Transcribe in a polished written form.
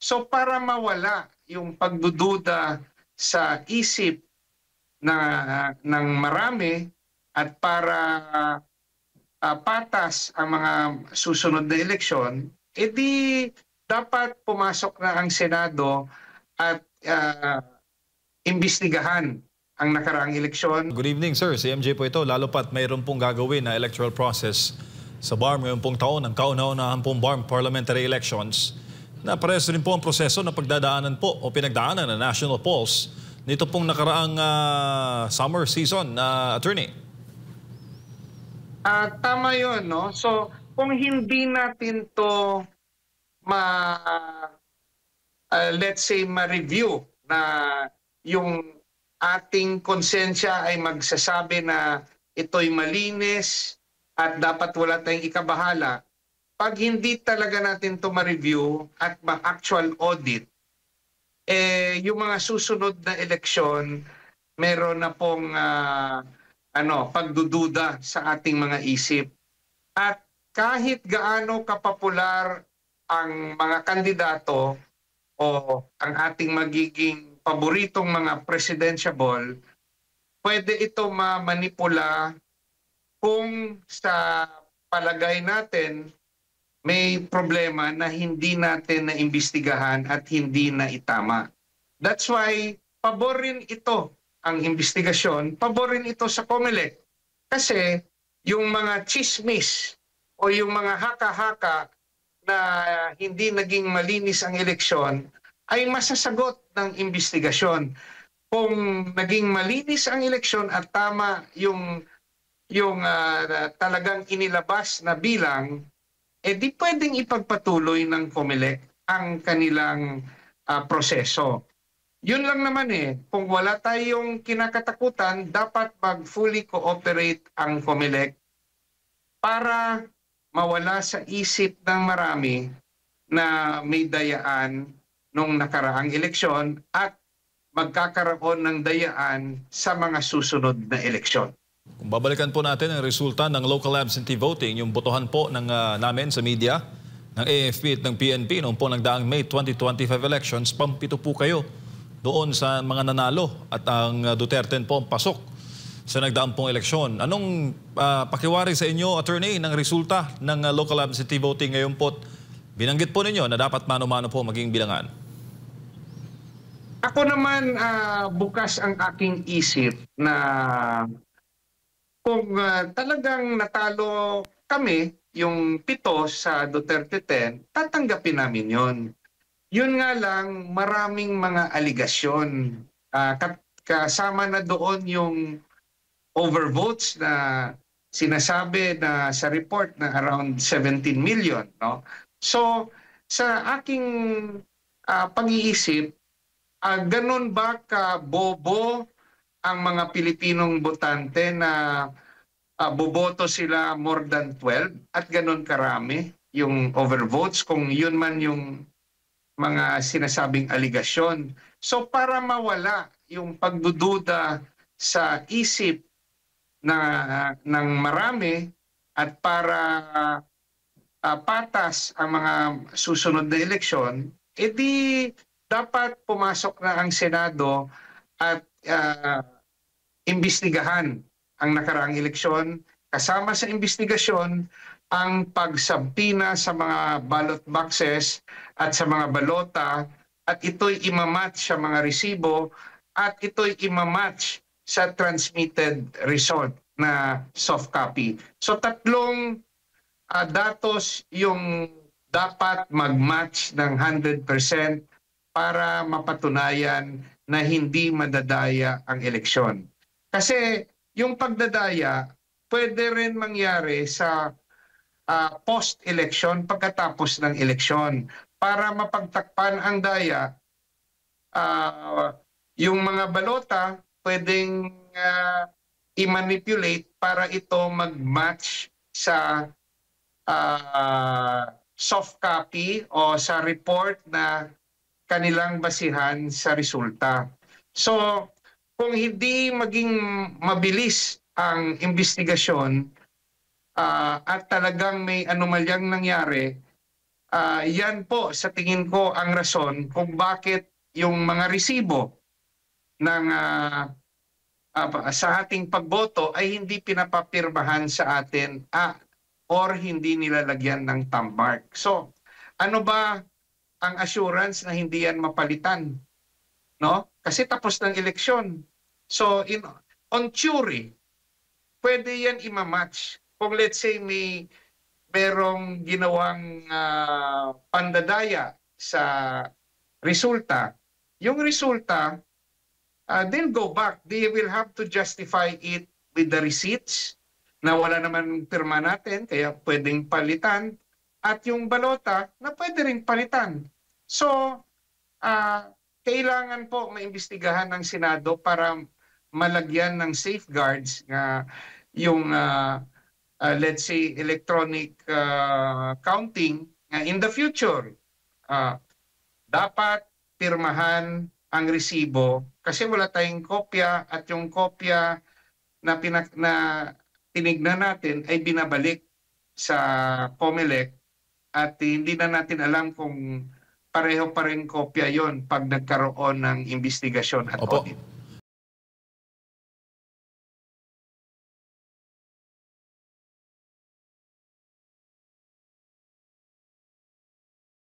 So para mawala yung pagdududa sa isip ng marami at para patas ang mga susunod na eleksyon, edi dapat pumasok na ang Senado at imbestigahan ang nakaraang eleksyon. Good evening, sir. Si MJ po ito. Lalo pat mayroon pong gagawin na electoral process sa BARM ngayon pong taon, ang kauna-unahan pong BARM parliamentary elections, na parehas rin po ang proseso na pagdadaanan po o pinagdaanan ng national polls nito pong nakaraang summer season, attorney. Tama yun, no? So, kung hindi natin to let's say, ma-review na yung ating konsensya ay magsasabi na ito'y malinis at dapat wala tayong ikabahala, pag hindi talaga natin to ma-review at ma-actual audit, yung mga susunod na eleksyon, meron na pong pagdududa sa ating mga isip. At kahit gaano kapopular ang mga kandidato o ang ating magiging paboritong mga presidentiable, pwede ito mamanipula kung sa palagay natin may problema na hindi natin naimbestigahan at hindi na itama. That's why pabor rin ito, ang investigasyon, pabor rin ito sa COMELEC. Kasi yung mga chismis o yung mga haka-haka na hindi naging malinis ang eleksyon ay masasagot ng investigasyon. Kung naging malinis ang eleksyon at tama yung talagang inilabas na bilang, di pwedeng ipagpatuloy ng COMELEC ang kanilang proseso. Yun lang naman kung wala tayong kinakatakutan, dapat mag-fully cooperate ang COMELEC para mawala sa isip ng marami na may dayaan nung nakaraang eleksyon at magkakaroon ng dayaan sa mga susunod na eleksyon. Kung babalikan po natin ang resulta ng local absentee voting, yung botohan po ng namin sa media, ng AFP at ng PNP noong po nagdaang May 2025 elections, pampito po kayo doon sa mga nanalo at ang Duterte po pasok sa nagdaang pong eleksyon. Anong pakiwari sa inyo, attorney, ng resulta ng local absentee voting ngayon po? Binanggit po ninyo na dapat mano-mano po maging bilangan. Ako naman bukas ang aking isip na kung talagang natalo kami, yung 7 sa Duterte 10, tatanggapin namin yon. Yun nga lang, maraming mga aligasyon. Kasama na doon yung overvotes na sinasabi na sa report na around 17 million. No? So, sa aking pag-iisip, ganun ba ka-bobo ang mga Pilipinong botante na boboto sila more than 12 at ganun karami yung overvotes kung yun man yung mga sinasabing aligasyon. So para mawala yung pagdududa sa isip ng marami at para patas ang mga susunod na eleksyon, edi dapat pumasok na ang Senado at imbestigahan ang nakaraang eleksyon. Kasama sa imbestigasyon ang pagsabpina sa mga ballot boxes at sa mga balota, at ito'y imamatch sa mga resibo at ito'y imamatch sa transmitted result na soft copy. So tatlong datos yung dapat mag-match ng 100% para mapatunayan na hindi madadaya ang eleksyon. Kasi yung pagdadaya pwede rin mangyari sa post-election, pagkatapos ng eleksyon. Para mapagtakpan ang daya, yung mga balota pwedeng i-manipulate para ito mag-match sa soft copy o sa report na kanilang basihan sa resulta. So, kung hindi maging mabilis ang investigasyon at talagang may anomalyang nangyari, yan po sa tingin ko ang rason kung bakit yung mga resibo ng sa ating pagboto ay hindi pinapapirmahan sa atin or hindi nilalagyan ng thumb mark. So, ano ba ang assurance na hindi yan mapalitan? No? Kasi tapos ng eleksyon. So, on theory, pwede yan imamatch. Kung let's say merong ginawang pandadaya sa resulta, yung resulta, they'll go back. They will have to justify it with the receipts na wala naman pirma natin, kaya pwedeng palitan. At yung balota na pwede rin palitan. So, kailangan po maimbestigahan ng Senado para malagyan ng safeguards na yung let's say electronic counting in the future. Dapat pirmahan ang resibo kasi wala tayong kopya at yung kopya na tinignan natin ay binabalik sa COMELEC at hindi na natin alam kung pareho pa rin kopya yon pag nagkaroon ng investigasyon at Opo. audit.